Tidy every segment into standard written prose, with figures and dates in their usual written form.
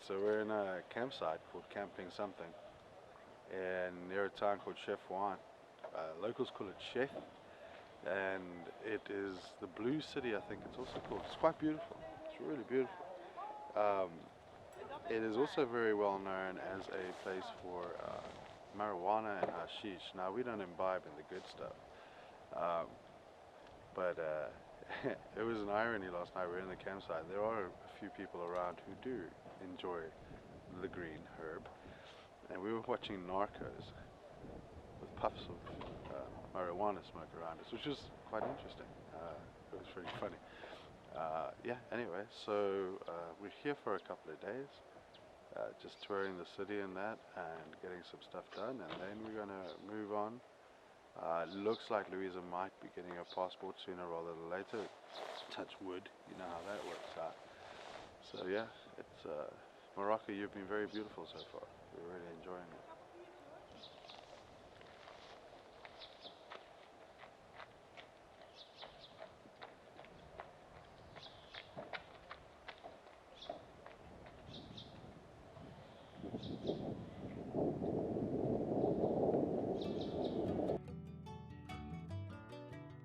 so we're in a campsite called Camping Something near a town called Chefchaouen. Locals call it Chef, and it is the Blue City, I think it's also called. It's quite beautiful. It's really beautiful. It is also very well known as a place for marijuana and hashish. Now, we don't imbibe in the good stuff, but it was an irony last night. We were in the campsite. There are a few people around who do enjoy the green herb, and we were watching Narcos with puffs of marijuana smoke around us, which was quite interesting. It was pretty funny. Yeah, anyway, so we're here for a couple of days, just touring the city and that, and getting some stuff done, and then we're going to move on. Looks like Louisa might be getting a passport sooner rather than later. Touch wood, you know how that works out. So yeah, it's Morocco. You've been very beautiful so far. We're really enjoying it.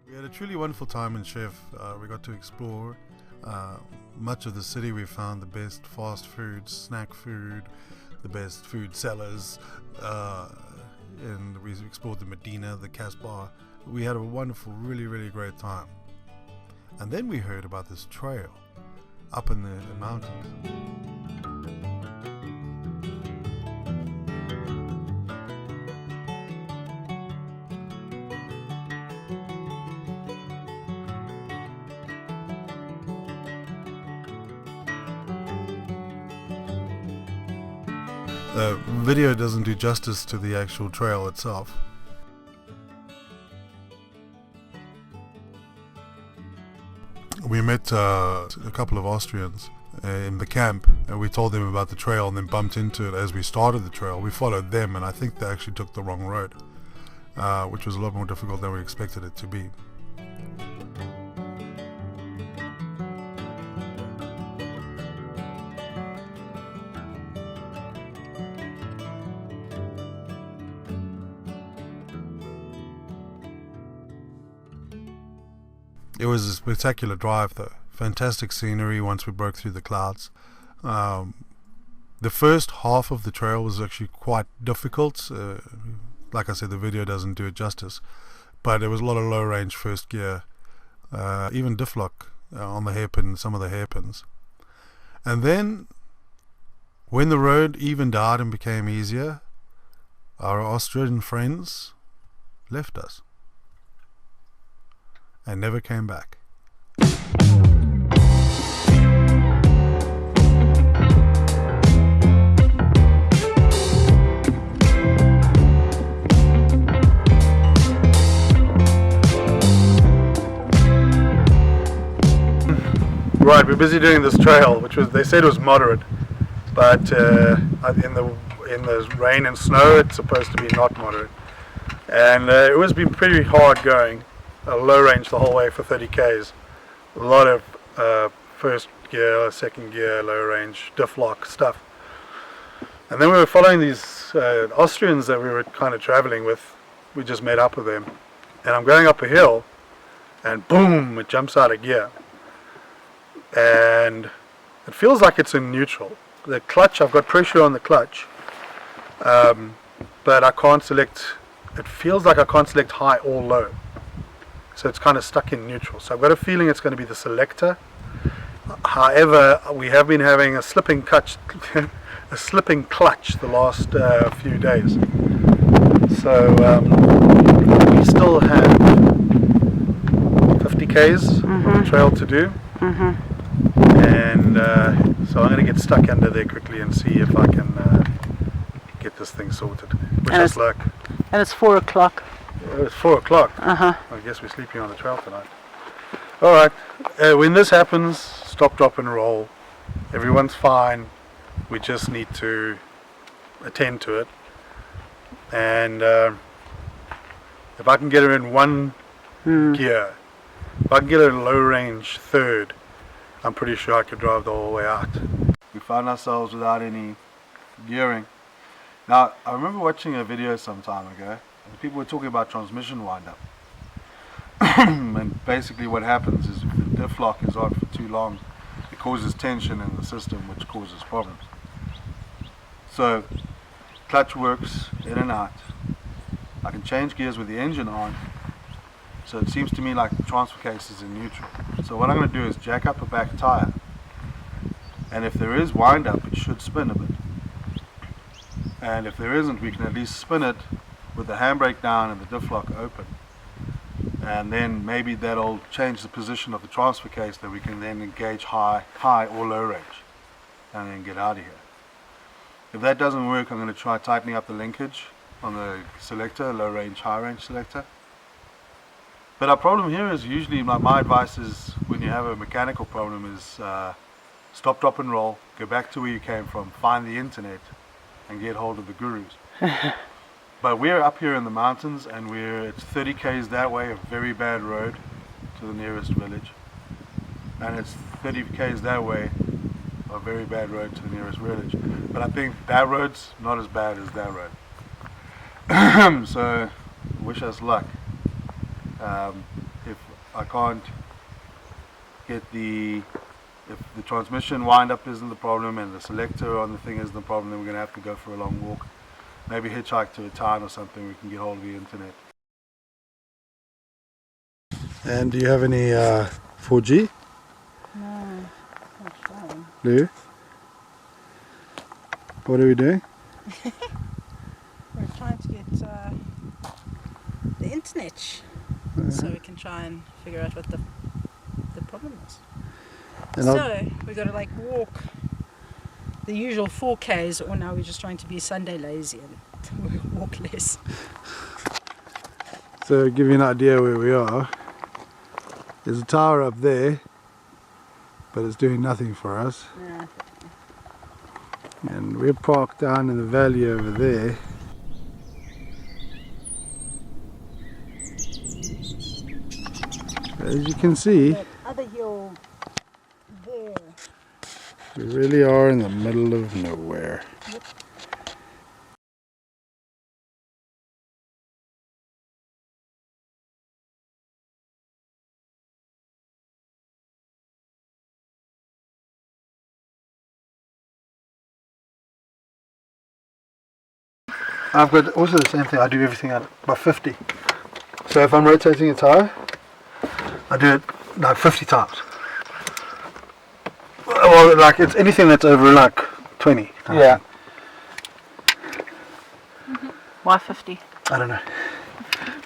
We had a truly wonderful time in Chef. We got to explore much of the city. We found the best fast food, snack food, the best food sellers, and we explored the Medina, the Casbah. We had a wonderful, really, really great time. And then we heard about this trail up in the mountains. The video doesn't do justice to the actual trail itself. We met a couple of Austrians in the camp, and we told them about the trail and then bumped into it as we started the trail. We followed them, and I think they actually took the wrong road, which was a lot more difficult than we expected it to be. It was a spectacular drive though. Fantastic scenery once we broke through the clouds. The first half of the trail was actually quite difficult. Like I said, the video doesn't do it justice. But there was a lot of low range first gear, even diff lock on the hairpin, some of the hairpins. And then when the road evened out and became easier, our Austrian friends left us and never came back. Right, we're busy doing this trail, which was, they said was moderate, but in the rain and snow it's supposed to be not moderate, and it was been pretty hard going. Low range the whole way for 30 k's. A lot of first gear, second gear, low range, diff lock stuff. And then we were following these Austrians that we were kind of traveling with. We just met up with them. And I'm going up a hill, and boom, it jumps out of gear. And it feels like it's in neutral. The clutch, I've got pressure on the clutch, but I can't select, it feels like I can't select high or low. So it's kind of stuck in neutral. So I've got a feeling it's going to be the selector. However, we have been having a slipping clutch, the last few days. So we still have 50 k's of the trail to do, and so I'm going to get stuck under there quickly and see if I can get this thing sorted. Wish us luck. And it's 4 o'clock. It's 4 o'clock. I guess we're sleeping on the trail tonight. Alright, when this happens, stop, drop and roll. Everyone's fine. We just need to attend to it. And if I can get her in one gear, if I can get her in low range third, I'm pretty sure I could drive the whole way out. We found ourselves without any gearing. Now, I remember watching a video some time ago, and people were talking about transmission wind-up. And basically what happens is if the diff lock is on for too long, it causes tension in the system, which causes problems. So, clutch works in and out. I can change gears with the engine on, so it seems to me like the transfer case is in neutral. So what I'm going to do is jack up a back tire, and if there is wind up, it should spin a bit. And if there isn't, we can at least spin it with the handbrake down and the diff lock open. And then maybe that'll change the position of the transfer case, that we can then engage high or low range and then get out of here. If that doesn't work, I'm going to try tightening up the linkage on the selector, low range, high range selector. But our problem here is usually, my advice is, when you have a mechanical problem, is stop, drop and roll, go back to where you came from, find the internet and get hold of the gurus. But we're up here in the mountains, and it's 30 k's that way, a very bad road to the nearest village. And it's 30 k's that way, a very bad road to the nearest village. But I think that road's not as bad as that road. So, wish us luck. If I can't get if the transmission wind-up isn't the problem and the selector on the thing isn't the problem, then we're going to have to go for a long walk. Maybe hitchhike to a town or something, we can get hold of the internet. And do you have any 4G? No, not fine. Lou? What are we doing? We're trying to get the internet, so we can try and figure out what the problem is. And so we've got to like walk the usual 4Ks, or now we're just trying to be Sunday lazy and walk less. So give you an idea where we are. There's a tower up there, but it's doing nothing for us. Yeah. And we're parked down in the valley over there. As you can see, That other hill there. we really are in the middle of nowhere. Yep. I've got also the same thing. I do everything at about 50. So if I'm rotating a tire, I do it like 50 times. Well, like it's anything that's over like 20. Yeah. Why 50? I don't know.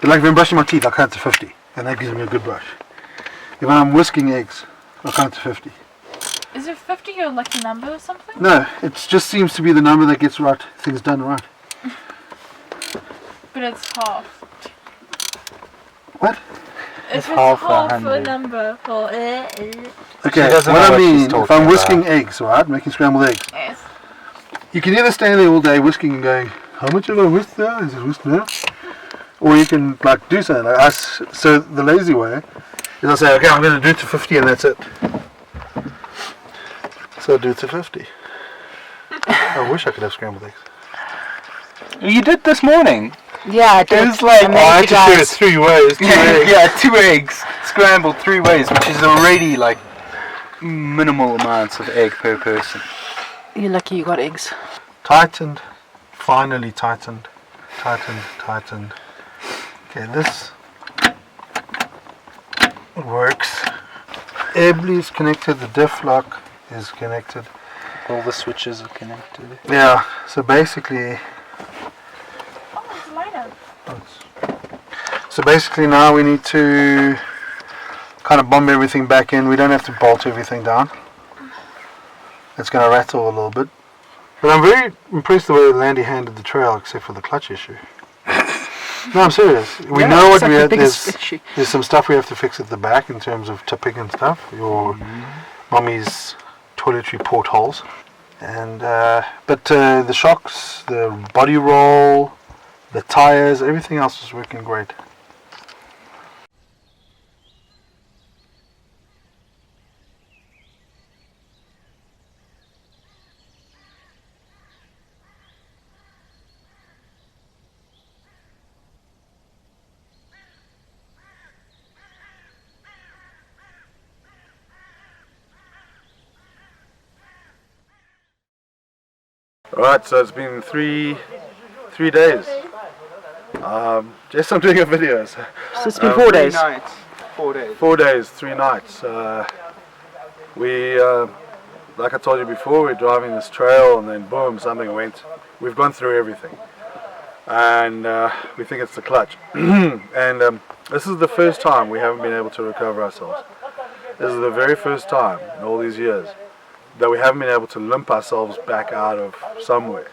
But like if I'm brushing my teeth, I count to 50, and that gives me a good brush. If I'm whisking eggs, I count to 50. Is it 50 your lucky number or something? No, it just seems to be the number that gets things done right. But it's half. What? If it's half half a a hundred. number for Okay, doesn't what know I what she's mean, if talking I'm about. whisking eggs, right, making scrambled eggs, yes. you can either stand there all day whisking and going, how much have I whisked now? Is it whisked now? Or you can like do something like us. So the lazy way is I say, okay, I'm going to do it to 50 and that's it. So I do it to 50. I wish I could have scrambled eggs. You did this morning. Yeah, I did. It was like, I had to do it 3 ways. 2 eggs. yeah, 2 eggs scrambled 3 ways, which is already like minimal amounts of egg per person. You're lucky you got eggs. Tightened. Finally tightened. Tightened. Okay, this works. Every is connected, the diff lock is connected. All the switches are connected. Yeah, so basically Oh, it's lighter. now we need to kind of bomb everything back in. We don't have to bolt everything down. It's going to rattle a little bit. But I'm very impressed the way Landy handled the trail, except for the clutch issue. No, I'm serious. We know what we have. There's some stuff we have to fix at the back in terms of tipping and stuff. Your mommy's toiletry portholes. And but the shocks, the body roll, the tires, everything else is working great. Right, so it's been three days. Just I'm doing a video. So, So it's been 4 days. 3 nights. 4 days. 4 days, 3 nights. We, like I told you before, we're driving this trail and then boom, something went. We've gone through everything. And we think it's the clutch. And this is the first time we haven't been able to recover ourselves. This is the very first time in all these years that we haven't been able to limp ourselves back out of somewhere.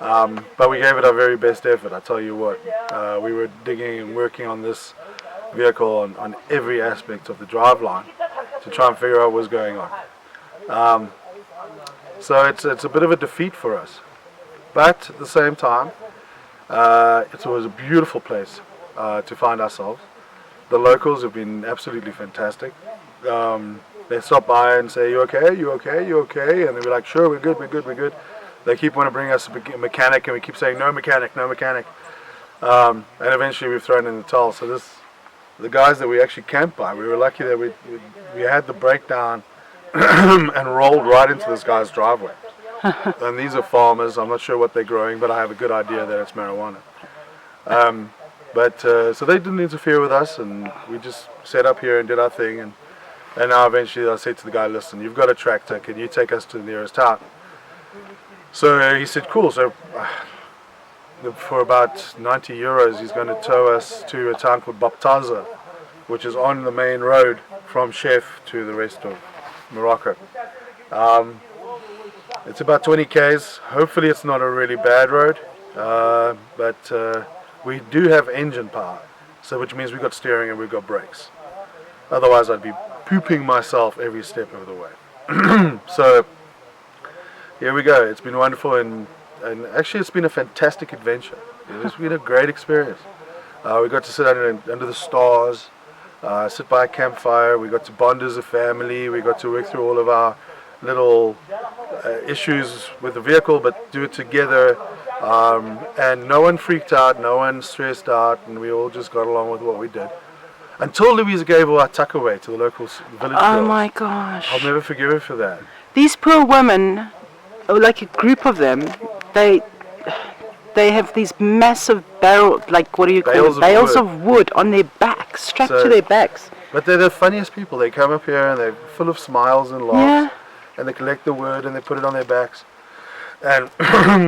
But we gave it our very best effort, I tell you what. We were digging and working on this vehicle on every aspect of the driveline to try and figure out what's going on. So it's a bit of a defeat for us. But at the same time, it was a beautiful place to find ourselves. The locals have been absolutely fantastic. They stop by and say, "You okay? You okay? You okay?" And they're like, "Sure, we're good, we're good, we're good." They keep wanting to bring us a mechanic, and we keep saying, "No mechanic, no mechanic." And eventually we've thrown in the towel. So the guys that we actually camped by, we were lucky that we had the breakdown and rolled right into this guy's driveway. And these are farmers. I'm not sure what they're growing, but I have a good idea that it's marijuana. So they didn't interfere with us, and we just set up here and did our thing. And now eventually I said to the guy, "Listen, you've got a tractor. Can you take us to the nearest town?" So he said, "Cool." So for about 90 euros, he's going to tow us to a town called Baptaza, which is on the main road from Chef to the rest of Morocco. It's about 20 k's. Hopefully it's not a really bad road, but we do have engine power, so which means we've got steering and we've got brakes. Otherwise I'd be pooping myself every step of the way. So here we go. It's been wonderful, and actually it's been a fantastic adventure. It's been a great experience. We got to sit under the stars, sit by a campfire. We got to bond as a family. We got to work through all of our little issues with the vehicle, but do it together. And no one freaked out, no one stressed out, and we all just got along with what we did. Until Louise gave all our tuck away to the local village Oh girls. my gosh. I'll never forgive her for that. These poor women, like a group of them, they have these massive bales of wood on their backs, strapped So- to their backs. But they're the funniest people. They come up here and they're full of smiles and laughs. Yeah. And they collect the wood and they put it on their backs. And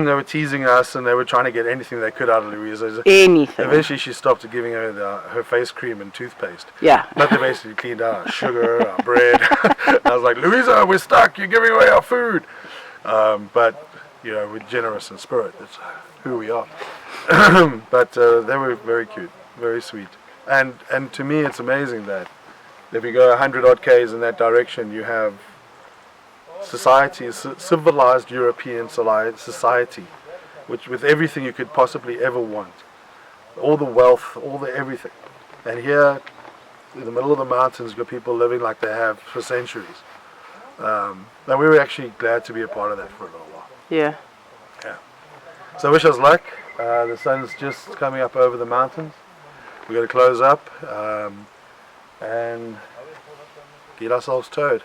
they were teasing us and they were trying to get anything they could out of Louise. Anything. Eventually she stopped giving her her face cream and toothpaste. Yeah. But they basically cleaned out our sugar, our bread. I was like, "Louisa, we're stuck. You're giving away our food." But, you know, we're generous in spirit. That's who we are. But they were very cute, very sweet. And to me, it's amazing that if you go 100 odd k's in that direction, you have society, civilized European society, which with everything you could possibly ever want, all the wealth, all the everything. And here, in the middle of the mountains, you've got people living like they have for centuries. And we were actually glad to be a part of that for a little while. Yeah. So wish us luck. The sun's just coming up over the mountains. We've got to close up and get ourselves towed.